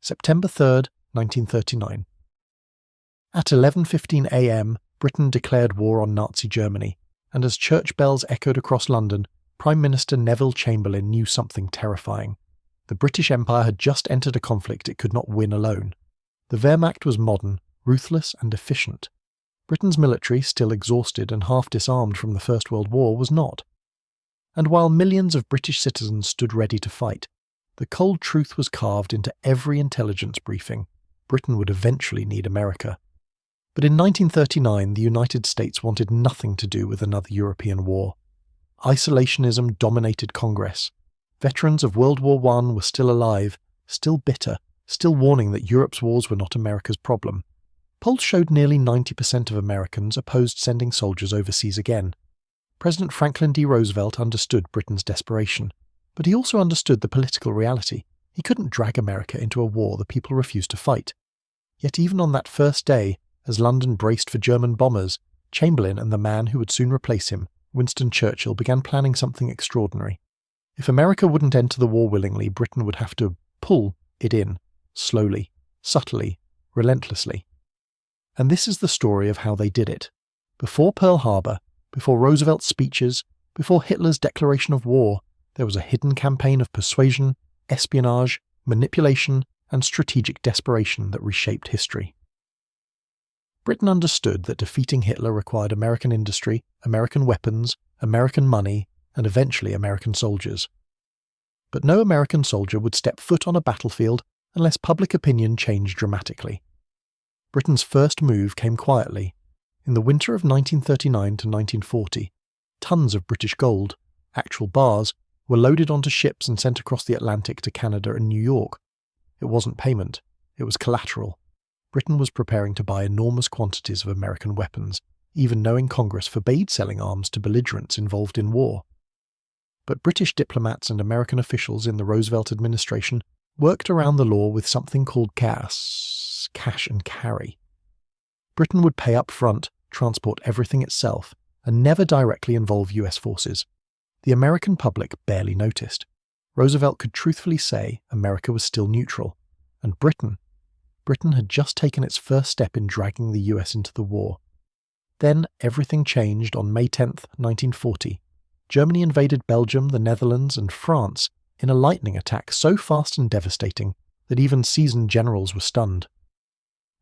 September 3rd, 1939. At 11:15 a.m., Britain declared war on Nazi Germany, and as church bells echoed across London, Prime Minister Neville Chamberlain knew something terrifying. The British Empire had just entered a conflict it could not win alone. The Wehrmacht was modern, ruthless and efficient. Britain's military, still exhausted and half disarmed from the First World War, was not. And while millions of British citizens stood ready to fight, the cold truth was carved into every intelligence briefing: Britain would eventually need America. But in 1939, the United States wanted nothing to do with another European war. Isolationism dominated Congress. Veterans of World War I were still alive, still bitter, still warning that Europe's wars were not America's problem. Polls showed nearly 90% of Americans opposed sending soldiers overseas again. President Franklin D. Roosevelt understood Britain's desperation, but he also understood the political reality. He couldn't drag America into a war the people refused to fight. Yet even on that first day, as London braced for German bombers, Chamberlain and the man who would soon replace him, Winston Churchill, began planning something extraordinary. If America wouldn't enter the war willingly, Britain would have to pull it in, slowly, subtly, relentlessly. And this is the story of how they did it. Before Pearl Harbor, before Roosevelt's speeches, before Hitler's declaration of war, there was a hidden campaign of persuasion, espionage, manipulation, and strategic desperation that reshaped history. Britain understood that defeating Hitler required American industry, American weapons, American money, and eventually American soldiers. But no American soldier would step foot on a battlefield unless public opinion changed dramatically. Britain's first move came quietly. In the winter of 1939 to 1940, tons of British gold, actual bars, were loaded onto ships and sent across the Atlantic to Canada and New York. It wasn't payment, it was collateral. Britain was preparing to buy enormous quantities of American weapons, even knowing Congress forbade selling arms to belligerents involved in war. But British diplomats and American officials in the Roosevelt administration worked around the law with something called cash and carry. Britain would pay up front, transport everything itself, and never directly involve US forces. The American public barely noticed. Roosevelt could truthfully say America was still neutral, and Britain had just taken its first step in dragging the US into the war. Then everything changed on May 10, 1940. Germany invaded Belgium, the Netherlands, and France in a lightning attack so fast and devastating that even seasoned generals were stunned.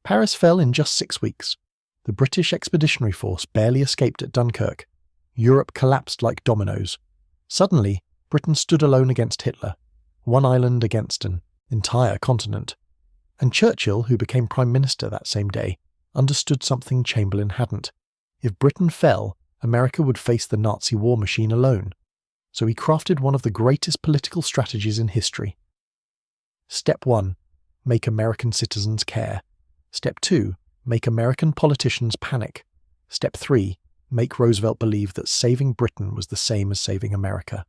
Paris fell in just 6 weeks. The British Expeditionary Force barely escaped at Dunkirk. Europe collapsed like dominoes. Suddenly, Britain stood alone against Hitler, one island against an entire continent. And Churchill, who became Prime Minister that same day, understood something Chamberlain hadn't. If Britain fell, America would face the Nazi war machine alone. So he crafted one of the greatest political strategies in history. Step 1. Make American citizens care. Step 2. Make American politicians panic. Step 3. Make Roosevelt believe that saving Britain was the same as saving America.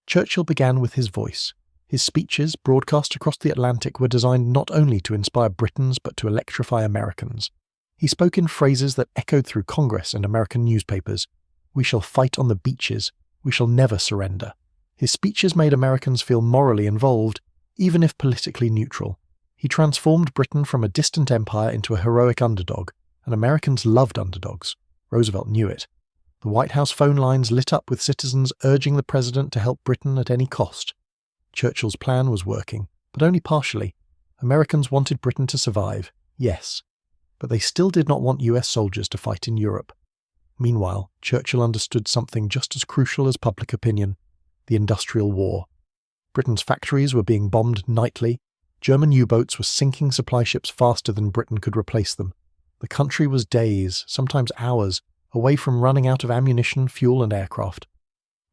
Churchill began with his voice. His speeches, broadcast across the Atlantic, were designed not only to inspire Britons but to electrify Americans. He spoke in phrases that echoed through Congress and American newspapers. We shall fight on the beaches. We shall never surrender. His speeches made Americans feel morally involved, even if politically neutral. He transformed Britain from a distant empire into a heroic underdog, and Americans loved underdogs. Roosevelt knew it. The White House phone lines lit up with citizens urging the president to help Britain at any cost. Churchill's plan was working, but only partially. Americans wanted Britain to survive, yes, but they still did not want US soldiers to fight in Europe. Meanwhile, Churchill understood something just as crucial as public opinion: the Industrial War. Britain's factories were being bombed nightly. German U-boats were sinking supply ships faster than Britain could replace them. The country was days, sometimes hours, away from running out of ammunition, fuel, and aircraft.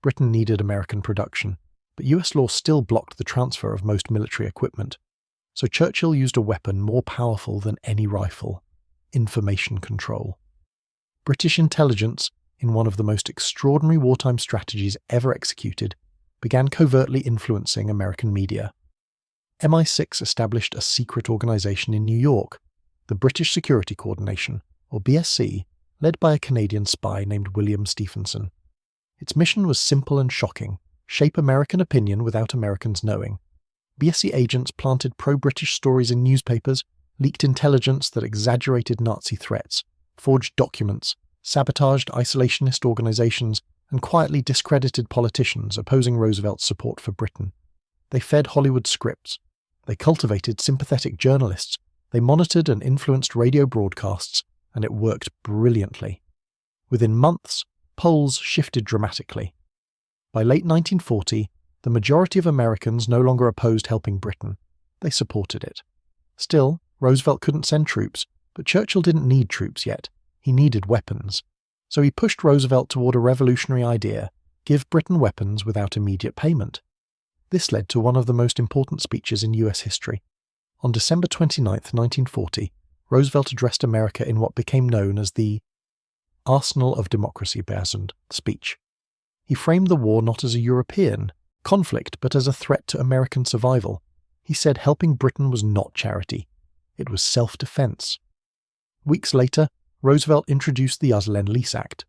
Britain needed American production, but US law still blocked the transfer of most military equipment. So Churchill used a weapon more powerful than any rifle: information control. British intelligence, in one of the most extraordinary wartime strategies ever executed, began covertly influencing American media. MI6 established a secret organization in New York, the British Security Coordination, or BSC, led by a Canadian spy named William Stephenson. Its mission was simple and shocking: shape American opinion without Americans knowing. BSC agents planted pro-British stories in newspapers, leaked intelligence that exaggerated Nazi threats, forged documents, sabotaged isolationist organizations, and quietly discredited politicians opposing Roosevelt's support for Britain. They fed Hollywood scripts. They cultivated sympathetic journalists. They monitored and influenced radio broadcasts, and it worked brilliantly. Within months, polls shifted dramatically. By late 1940, the majority of Americans no longer opposed helping Britain. They supported it. Still, Roosevelt couldn't send troops, but Churchill didn't need troops yet. He needed weapons. So he pushed Roosevelt toward a revolutionary idea: give Britain weapons without immediate payment. This led to one of the most important speeches in US history. On December 29, 1940, Roosevelt addressed America in what became known as the Arsenal of Democracy speech. He framed the war not as a European conflict, but as a threat to American survival. He said helping Britain was not charity. It was self-defense. Weeks later, Roosevelt introduced the Lend-Lease Act,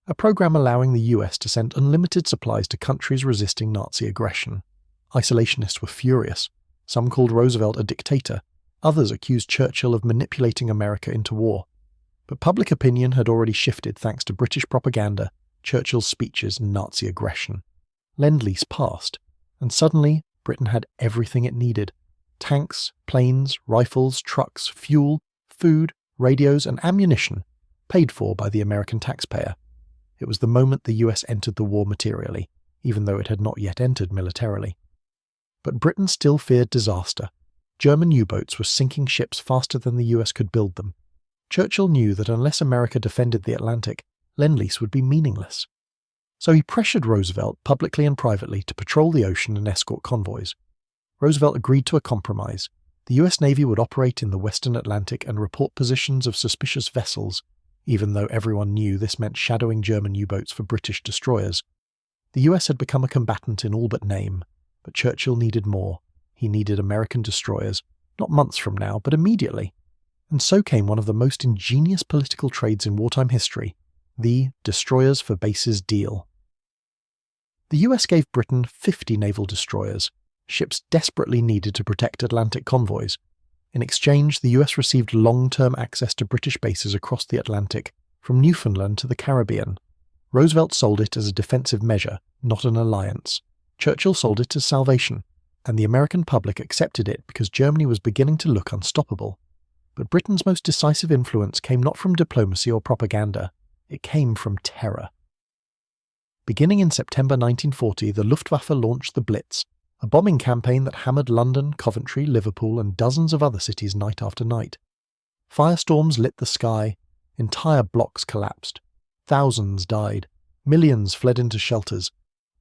a program allowing the US to send unlimited supplies to countries resisting Nazi aggression. Isolationists were furious. Some called Roosevelt a dictator. Others accused Churchill of manipulating America into war. But public opinion had already shifted thanks to British propaganda, Churchill's speeches, and Nazi aggression. Lend-Lease passed, and suddenly Britain had everything it needed: tanks, planes, rifles, trucks, fuel, food, radios, and ammunition, paid for by the American taxpayer. It was the moment the US entered the war materially, even though it had not yet entered militarily. But Britain still feared disaster. German U-boats were sinking ships faster than the US could build them. Churchill knew that unless America defended the Atlantic, Lend-Lease would be meaningless. So he pressured Roosevelt publicly and privately to patrol the ocean and escort convoys. Roosevelt agreed to a compromise. The US Navy would operate in the Western Atlantic and report positions of suspicious vessels, even though everyone knew this meant shadowing German U-boats for British destroyers. The US had become a combatant in all but name, but Churchill needed more. He needed American destroyers, not months from now, but immediately. And so came one of the most ingenious political trades in wartime history, the destroyers for bases deal. The US gave Britain 50 naval destroyers, ships desperately needed to protect Atlantic convoys. In exchange, the US received long-term access to British bases across the Atlantic, from Newfoundland to the Caribbean. Roosevelt sold it as a defensive measure, not an alliance. Churchill sold it as salvation, and the American public accepted it because Germany was beginning to look unstoppable. But Britain's most decisive influence came not from diplomacy or propaganda. It came from terror. Beginning in September 1940, the Luftwaffe launched the Blitz, a bombing campaign that hammered London, Coventry, Liverpool, and dozens of other cities night after night. Firestorms lit the sky, entire blocks collapsed, thousands died, millions fled into shelters.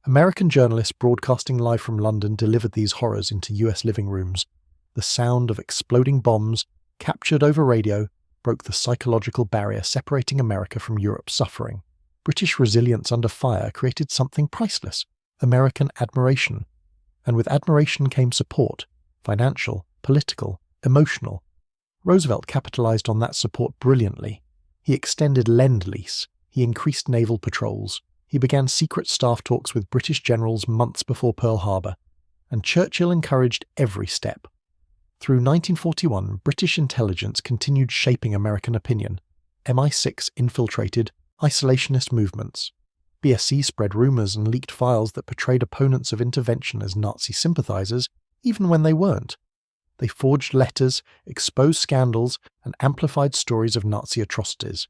American journalists broadcasting live from London delivered these horrors into US living rooms. The sound of exploding bombs, captured over radio, broke the psychological barrier separating America from Europe's suffering. British resilience under fire created something priceless: American admiration. And with admiration came support, financial, political, emotional. Roosevelt capitalized on that support brilliantly. He extended Lend-Lease, he increased naval patrols, he began secret staff talks with British generals months before Pearl Harbor, and Churchill encouraged every step. Through 1941, British intelligence continued shaping American opinion. MI6 infiltrated isolationist movements. BSC spread rumors and leaked files that portrayed opponents of intervention as Nazi sympathizers, even when they weren't. They forged letters, exposed scandals, and amplified stories of Nazi atrocities.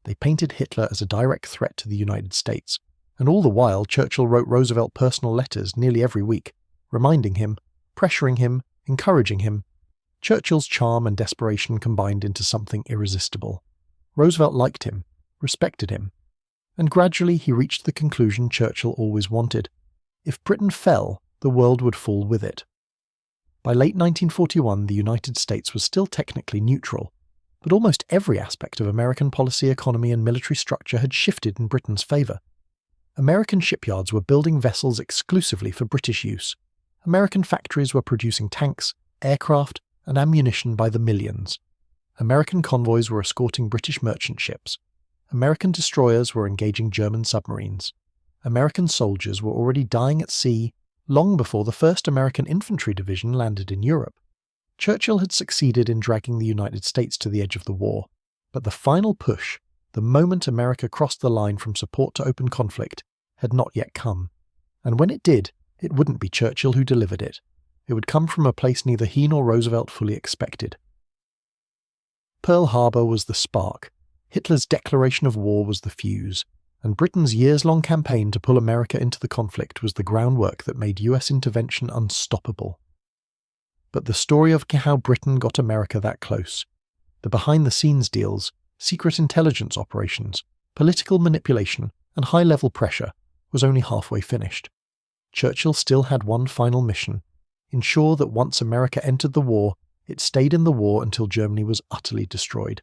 They painted Hitler as a direct threat to the United States, and all the while Churchill wrote Roosevelt personal letters nearly every week, reminding him, pressuring him, encouraging him. Churchill's charm and desperation combined into something irresistible. Roosevelt liked him, respected him, and gradually he reached the conclusion Churchill always wanted. If Britain fell, the world would fall with it. By late 1941, the United States was still technically neutral, but almost every aspect of American policy, economy, and military structure had shifted in Britain's favour. American shipyards were building vessels exclusively for British use. American factories were producing tanks, aircraft, and ammunition by the millions. American convoys were escorting British merchant ships. American destroyers were engaging German submarines. American soldiers were already dying at sea, long before the 1st American Infantry Division landed in Europe. Churchill had succeeded in dragging the United States to the edge of the war, but the final push, the moment America crossed the line from support to open conflict, had not yet come. And when it did, it wouldn't be Churchill who delivered it. It would come from a place neither he nor Roosevelt fully expected. Pearl Harbor was the spark, Hitler's declaration of war was the fuse, and Britain's years-long campaign to pull America into the conflict was the groundwork that made US intervention unstoppable. But the story of how Britain got America that close, the behind-the-scenes deals, secret intelligence operations, political manipulation, and high-level pressure, was only halfway finished. Churchill still had one final mission: ensure that once America entered the war, it stayed in the war until Germany was utterly destroyed.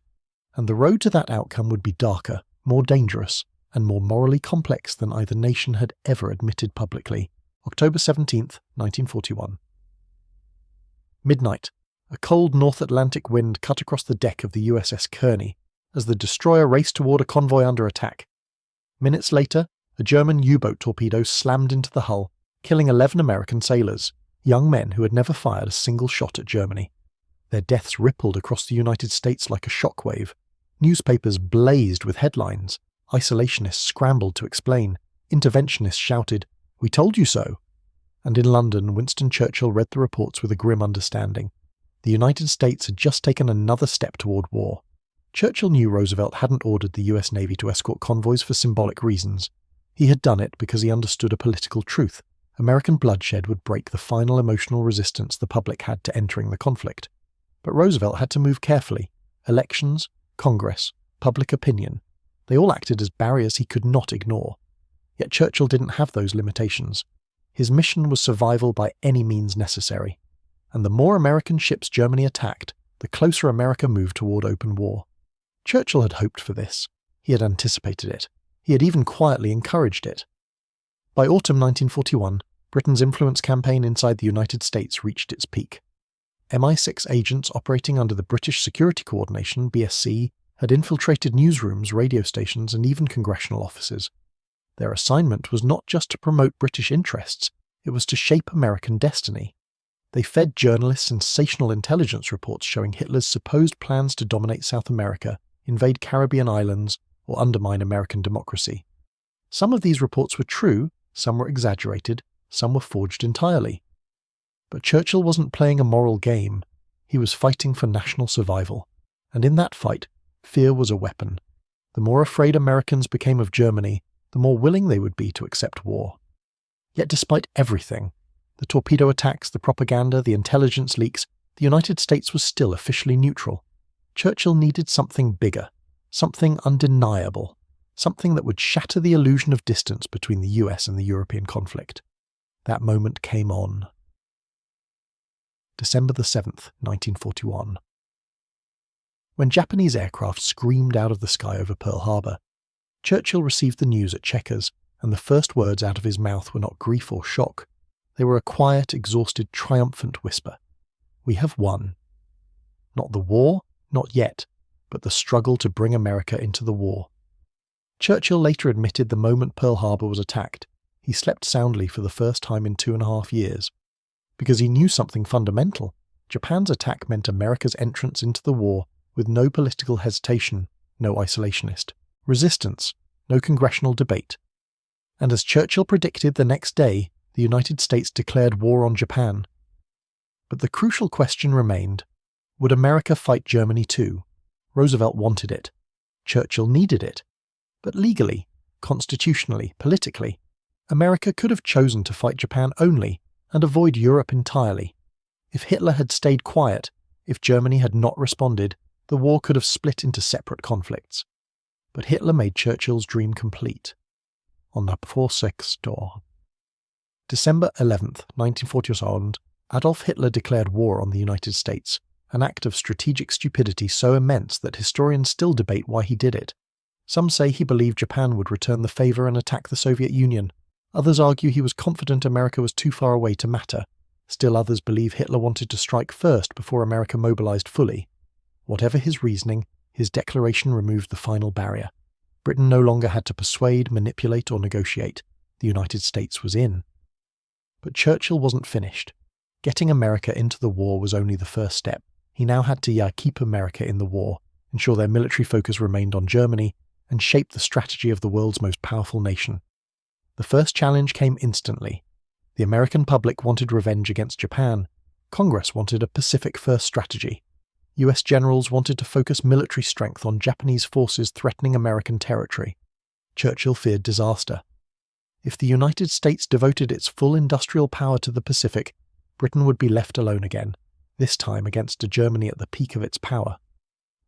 And the road to that outcome would be darker, more dangerous, and more morally complex than either nation had ever admitted publicly. October 17th, 1941. Midnight. A cold North Atlantic wind cut across the deck of the USS Kearney as the destroyer raced toward a convoy under attack. Minutes later, a German U-boat torpedo slammed into the hull, killing 11 American sailors, young men who had never fired a single shot at Germany. Their deaths rippled across the United States like a shockwave. Newspapers blazed with headlines. Isolationists scrambled to explain. Interventionists shouted, "We told you so!" And in London, Winston Churchill read the reports with a grim understanding. The United States had just taken another step toward war. Churchill knew Roosevelt hadn't ordered the US Navy to escort convoys for symbolic reasons. He had done it because he understood a political truth. American bloodshed would break the final emotional resistance the public had to entering the conflict. But Roosevelt had to move carefully. Elections, Congress, public opinion, they all acted as barriers he could not ignore. Yet Churchill didn't have those limitations. His mission was survival by any means necessary. And the more American ships Germany attacked, the closer America moved toward open war. Churchill had hoped for this. He had anticipated it. He had even quietly encouraged it. By autumn 1941, Britain's influence campaign inside the United States reached its peak. MI6 agents operating under the British Security Coordination, BSC, had infiltrated newsrooms, radio stations, and even congressional offices. Their assignment was not just to promote British interests, it was to shape American destiny. They fed journalists sensational intelligence reports showing Hitler's supposed plans to dominate South America, invade Caribbean islands, or undermine American democracy. Some of these reports were true, some were exaggerated, some were forged entirely. But Churchill wasn't playing a moral game. He was fighting for national survival. And in that fight, fear was a weapon. The more afraid Americans became of Germany, the more willing they would be to accept war. Yet despite everything, the torpedo attacks, the propaganda, the intelligence leaks, the United States was still officially neutral. Churchill needed something bigger, something undeniable, something that would shatter the illusion of distance between the US and the European conflict. That moment came on. December the 7th, 1941. When Japanese aircraft screamed out of the sky over Pearl Harbor, Churchill received the news at Chequers, and the first words out of his mouth were not grief or shock. They were a quiet, exhausted, triumphant whisper. We have won. Not the war, not yet, but the struggle to bring America into the war. Churchill later admitted the moment Pearl Harbor was attacked, he slept soundly for the first time in 2.5 years. Because he knew something fundamental. Japan's attack meant America's entrance into the war with no political hesitation, no isolationist resistance, no congressional debate. And as Churchill predicted the next day, the United States declared war on Japan. But the crucial question remained, would America fight Germany too? Roosevelt wanted it. Churchill needed it. But legally, constitutionally, politically, America could have chosen to fight Japan only and avoid Europe entirely. If Hitler had stayed quiet, if Germany had not responded, the war could have split into separate conflicts. But Hitler made Churchill's dream complete. On the 26th door. December 11th, 1941, Adolf Hitler declared war on the United States, an act of strategic stupidity so immense that historians still debate why he did it. Some say he believed Japan would return the favor and attack the Soviet Union. Others argue he was confident America was too far away to matter. Still others believe Hitler wanted to strike first before America mobilized fully. Whatever his reasoning, his declaration removed the final barrier. Britain no longer had to persuade, manipulate, or negotiate. The United States was in. But Churchill wasn't finished. Getting America into the war was only the first step. He now had to keep America in the war, ensure their military focus remained on Germany, and shape the strategy of the world's most powerful nation. The first challenge came instantly. The American public wanted revenge against Japan. Congress wanted a Pacific-first strategy. US generals wanted to focus military strength on Japanese forces threatening American territory. Churchill feared disaster. If the United States devoted its full industrial power to the Pacific, Britain would be left alone again, this time against a Germany at the peak of its power.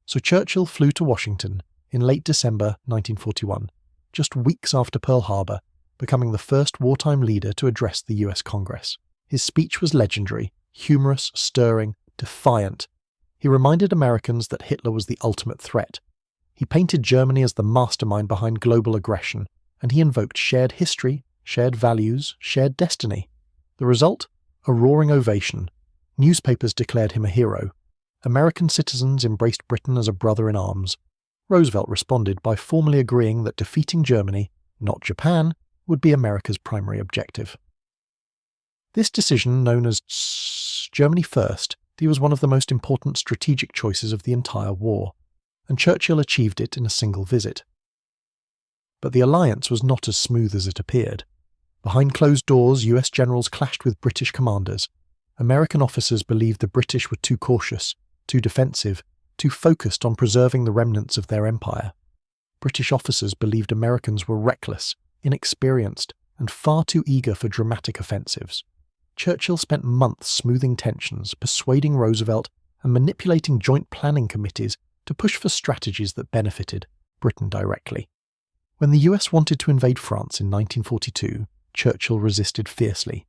So Churchill flew to Washington in late December 1941, just weeks after Pearl Harbor, becoming the first wartime leader to address the US Congress. His speech was legendary, humorous, stirring, defiant. He reminded Americans that Hitler was the ultimate threat. He painted Germany as the mastermind behind global aggression, and he invoked shared history, shared values, shared destiny. The result? A roaring ovation. Newspapers declared him a hero. American citizens embraced Britain as a brother in arms. Roosevelt responded by formally agreeing that defeating Germany, not Japan, would be America's primary objective. This decision, known as Germany First, was one of the most important strategic choices of the entire war, and Churchill achieved it in a single visit. But the alliance was not as smooth as it appeared. Behind closed doors, US generals clashed with British commanders. American officers believed the British were too cautious, too defensive, too focused on preserving the remnants of their empire. British officers believed Americans were reckless, inexperienced, and far too eager for dramatic offensives. Churchill spent months smoothing tensions, persuading Roosevelt, and manipulating joint planning committees to push for strategies that benefited Britain directly. When the US wanted to invade France in 1942, Churchill resisted fiercely.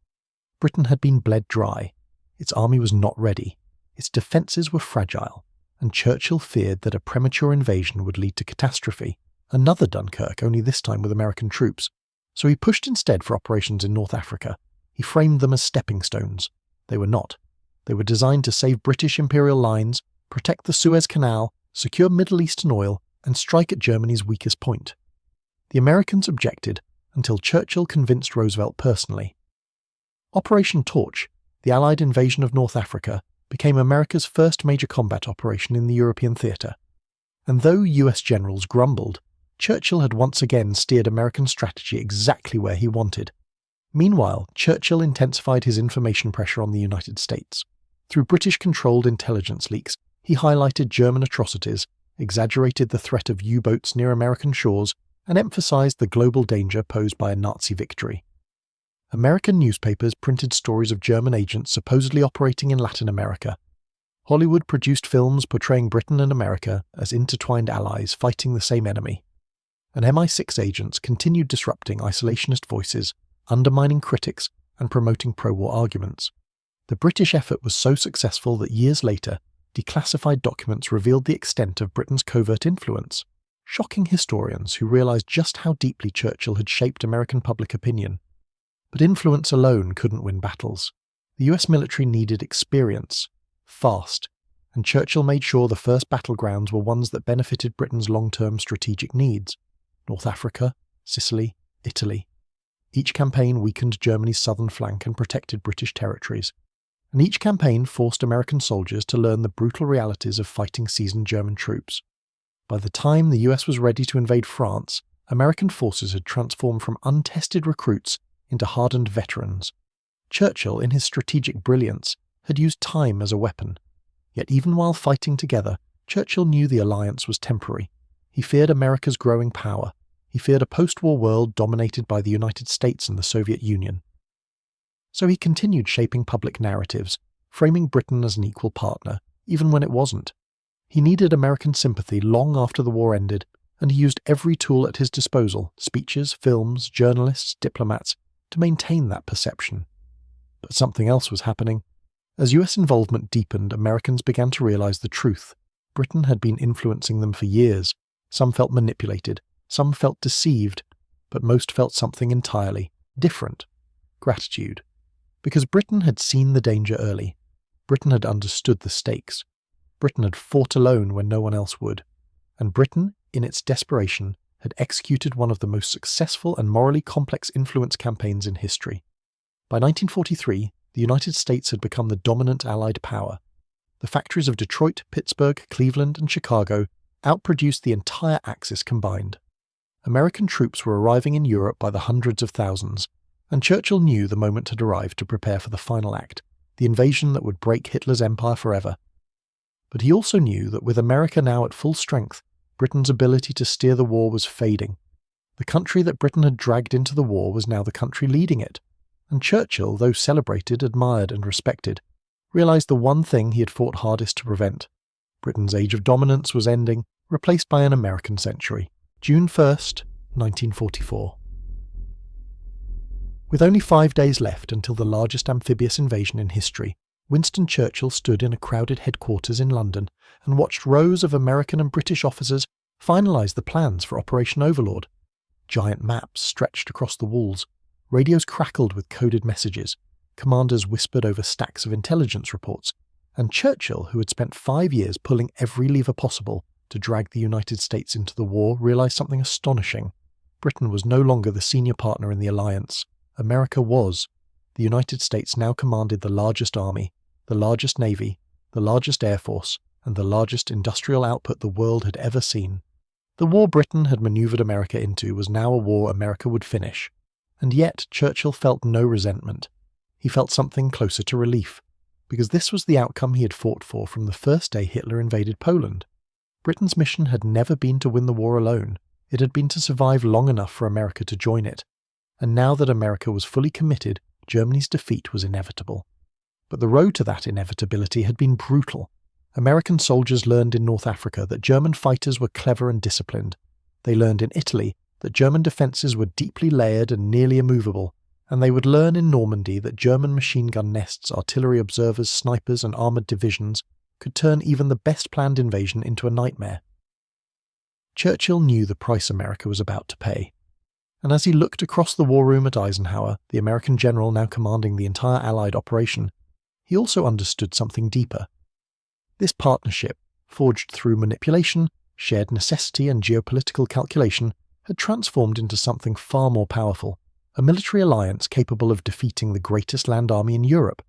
Britain had been bled dry. Its army was not ready. Its defences were fragile, and Churchill feared that a premature invasion would lead to catastrophe, another Dunkirk, only this time with American troops. So he pushed instead for operations in North Africa. He framed them as stepping stones. They were not. They were designed to save British imperial lines, protect the Suez Canal, secure Middle Eastern oil, and strike at Germany's weakest point. The Americans objected until Churchill convinced Roosevelt personally. Operation Torch, the Allied invasion of North Africa, became America's first major combat operation in the European theatre. And though US generals grumbled, Churchill had once again steered American strategy exactly where he wanted. Meanwhile, Churchill intensified his information pressure on the United States. Through British-controlled intelligence leaks, he highlighted German atrocities, exaggerated the threat of U-boats near American shores, and emphasized the global danger posed by a Nazi victory. American newspapers printed stories of German agents supposedly operating in Latin America. Hollywood produced films portraying Britain and America as intertwined allies fighting the same enemy. And MI6 agents continued disrupting isolationist voices, undermining critics, and promoting pro-war arguments. The British effort was so successful that years later, declassified documents revealed the extent of Britain's covert influence, shocking historians who realized just how deeply Churchill had shaped American public opinion. But influence alone couldn't win battles. The US military needed experience, fast, and Churchill made sure the first battlegrounds were ones that benefited Britain's long-term strategic needs: North Africa, Sicily, Italy. Each campaign weakened Germany's southern flank and protected British territories, and each campaign forced American soldiers to learn the brutal realities of fighting seasoned German troops. By the time the US was ready to invade France, American forces had transformed from untested recruits into hardened veterans. Churchill, in his strategic brilliance, had used time as a weapon. Yet even while fighting together, Churchill knew the alliance was temporary. He feared America's growing power. He feared a post-war world dominated by the United States and the Soviet Union. So he continued shaping public narratives, framing Britain as an equal partner, even when it wasn't. He needed American sympathy long after the war ended, and he used every tool at his disposal, speeches, films, journalists, diplomats, to maintain that perception. But something else was happening. As US involvement deepened, Americans began to realize the truth. Britain had been influencing them for years. Some felt manipulated, some felt deceived, but most felt something entirely different: gratitude. Because Britain had seen the danger early. Britain had understood the stakes. Britain had fought alone when no one else would. And Britain, in its desperation, had executed one of the most successful and morally complex influence campaigns in history. By 1943, the United States had become the dominant Allied power. The factories of Detroit, Pittsburgh, Cleveland, and Chicago outproduced the entire Axis combined. American troops were arriving in Europe by the hundreds of thousands, and Churchill knew the moment had arrived to prepare for the final act, the invasion that would break Hitler's empire forever. But he also knew that with America now at full strength, Britain's ability to steer the war was fading. The country that Britain had dragged into the war was now the country leading it, and Churchill, though celebrated, admired, and respected, realised the one thing he had fought hardest to prevent. Britain's age of dominance was ending, replaced by an American century. June 1st, 1944. With only 5 days left until the largest amphibious invasion in history, Winston Churchill stood in a crowded headquarters in London and watched rows of American and British officers finalise the plans for Operation Overlord. Giant maps stretched across the walls, radios crackled with coded messages, commanders whispered over stacks of intelligence reports, and Churchill, who had spent 5 years pulling every lever possible to drag the United States into the war, realised something astonishing. Britain was no longer the senior partner in the alliance. America was. The United States now commanded the largest army, the largest navy, the largest air force, and the largest industrial output the world had ever seen. The war Britain had manoeuvred America into was now a war America would finish. And yet Churchill felt no resentment. He felt something closer to relief, because this was the outcome he had fought for from the first day Hitler invaded Poland. Britain's mission had never been to win the war alone. It had been to survive long enough for America to join it. And now that America was fully committed, Germany's defeat was inevitable. But the road to that inevitability had been brutal. American soldiers learned in North Africa that German fighters were clever and disciplined. They learned in Italy that German defences were deeply layered and nearly immovable, and they would learn in Normandy that German machine gun nests, artillery observers, snipers, and armoured divisions could turn even the best-planned invasion into a nightmare. Churchill knew the price America was about to pay. And as he looked across the war room at Eisenhower, the American general now commanding the entire Allied operation, he also understood something deeper. This partnership, forged through manipulation, shared necessity, and geopolitical calculation, had transformed into something far more powerful, a military alliance capable of defeating the greatest land army in Europe.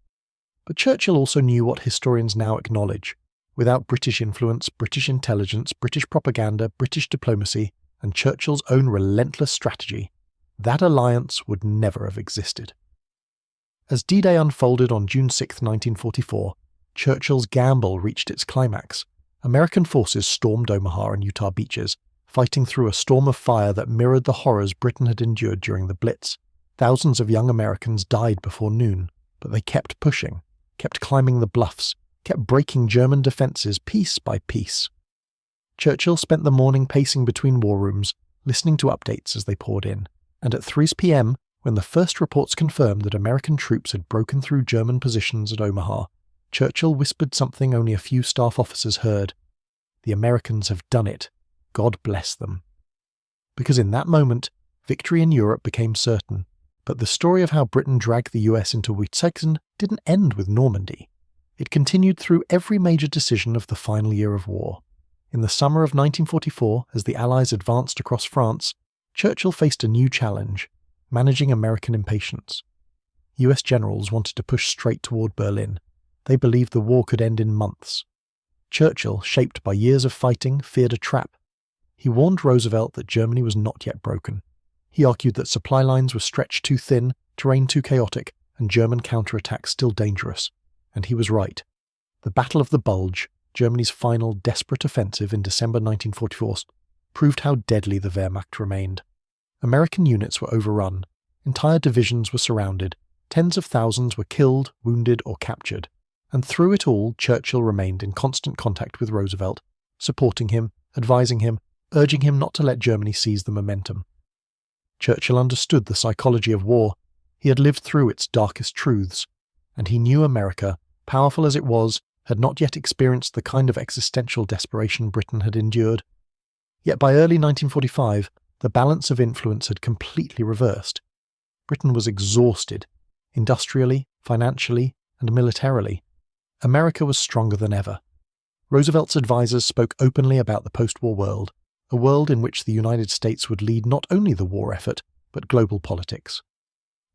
But Churchill also knew what historians now acknowledge. Without British influence, British intelligence, British propaganda, British diplomacy, and Churchill's own relentless strategy, that alliance would never have existed. As D-Day unfolded on June 6, 1944, Churchill's gamble reached its climax. American forces stormed Omaha and Utah beaches, fighting through a storm of fire that mirrored the horrors Britain had endured during the Blitz. Thousands of young Americans died before noon, but they kept pushing, kept climbing the bluffs, kept breaking German defences piece by piece. Churchill spent the morning pacing between war rooms, listening to updates as they poured in, and at 3 p.m, when the first reports confirmed that American troops had broken through German positions at Omaha, Churchill whispered something only a few staff officers heard. "The Americans have done it. God bless them." Because in that moment, victory in Europe became certain. But the story of how Britain dragged the US into Witzenhausen didn't end with Normandy. It continued through every major decision of the final year of war. In the summer of 1944, as the Allies advanced across France, Churchill faced a new challenge: managing American impatience. US generals wanted to push straight toward Berlin. They believed the war could end in months. Churchill, shaped by years of fighting, feared a trap. He warned Roosevelt that Germany was not yet broken. He argued that supply lines were stretched too thin, terrain too chaotic, and German counterattacks still dangerous. And he was right. The Battle of the Bulge, Germany's final desperate offensive in December 1944, proved how deadly the Wehrmacht remained. American units were overrun. Entire divisions were surrounded. Tens of thousands were killed, wounded, or captured. And through it all, Churchill remained in constant contact with Roosevelt, supporting him, advising him, urging him not to let Germany seize the momentum. Churchill understood the psychology of war. He had lived through its darkest truths, and he knew America, powerful as it was, had not yet experienced the kind of existential desperation Britain had endured. Yet by early 1945, the balance of influence had completely reversed. Britain was exhausted, industrially, financially, and militarily. America was stronger than ever. Roosevelt's advisors spoke openly about the post-war world, a world in which the United States would lead not only the war effort, but global politics.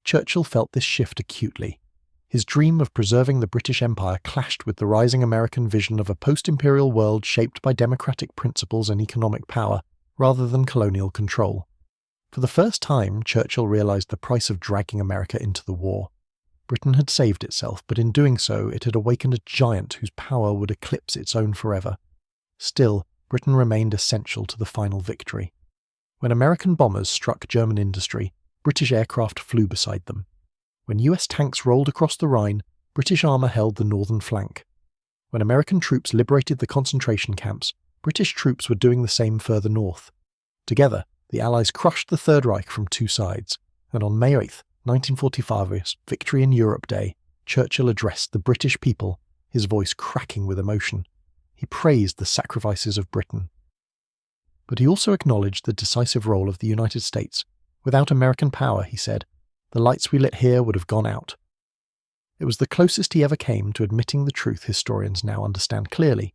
Churchill felt this shift acutely. His dream of preserving the British Empire clashed with the rising American vision of a post-imperial world shaped by democratic principles and economic power, rather than colonial control. For the first time, Churchill realised the price of dragging America into the war. Britain had saved itself, but in doing so, it had awakened a giant whose power would eclipse its own forever. Still, Britain remained essential to the final victory. When American bombers struck German industry, British aircraft flew beside them. When US tanks rolled across the Rhine, British armour held the northern flank. When American troops liberated the concentration camps, British troops were doing the same further north. Together, the Allies crushed the Third Reich from two sides, and on May 8, 1945's Victory in Europe Day, Churchill addressed the British people, his voice cracking with emotion. He praised the sacrifices of Britain. But he also acknowledged the decisive role of the United States. Without American power, he said, the lights we lit here would have gone out. It was the closest he ever came to admitting the truth historians now understand clearly.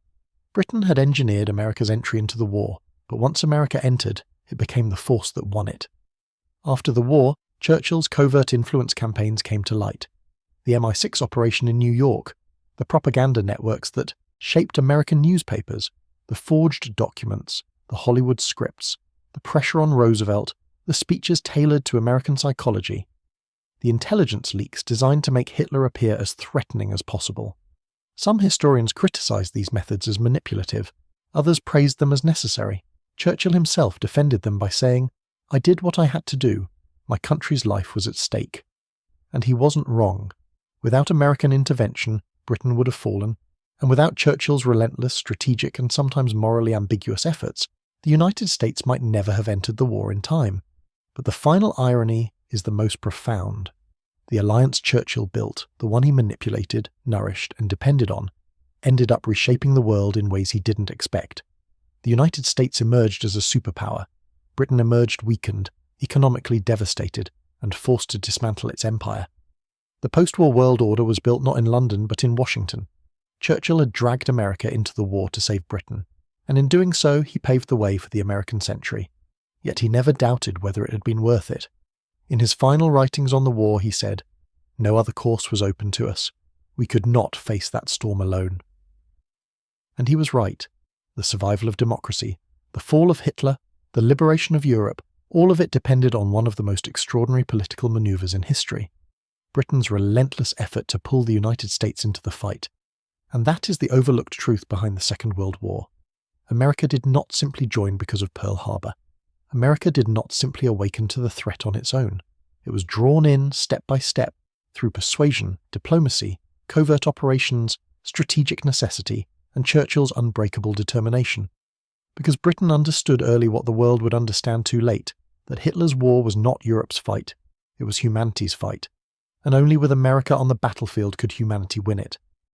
Britain had engineered America's entry into the war, but once America entered, it became the force that won it. After the war, Churchill's covert influence campaigns came to light. The MI6 operation in New York, the propaganda networks that shaped American newspapers, the forged documents, the Hollywood scripts, the pressure on Roosevelt, the speeches tailored to American psychology, the intelligence leaks designed to make Hitler appear as threatening as possible. Some historians criticized these methods as manipulative, others praised them as necessary. Churchill himself defended them by saying, "I did what I had to do. My country's life was at stake." And he wasn't wrong. Without American intervention, Britain would have fallen, and without Churchill's relentless, strategic, and sometimes morally ambiguous efforts, the United States might never have entered the war in time. But the final irony is the most profound. The alliance Churchill built, the one he manipulated, nourished, and depended on, ended up reshaping the world in ways he didn't expect. The United States emerged as a superpower. Britain emerged weakened, economically devastated, and forced to dismantle its empire. The post-war world order was built not in London but in Washington. Churchill had dragged America into the war to save Britain, and in doing so he paved the way for the American century. Yet he never doubted whether it had been worth it. In his final writings on the war, he said, "No other course was open to us. We could not face that storm alone." And he was right. The survival of democracy, the fall of Hitler, the liberation of Europe, all of it depended on one of the most extraordinary political maneuvers in history: Britain's relentless effort to pull the United States into the fight. And that is the overlooked truth behind the Second World War. America did not simply join because of Pearl Harbor. America did not simply awaken to the threat on its own. It was drawn in step by step through persuasion, diplomacy, covert operations, strategic necessity, and Churchill's unbreakable determination. Because Britain understood early what the world would understand too late, that Hitler's war was not Europe's fight, it was humanity's fight. And only with America on the battlefield could humanity win it.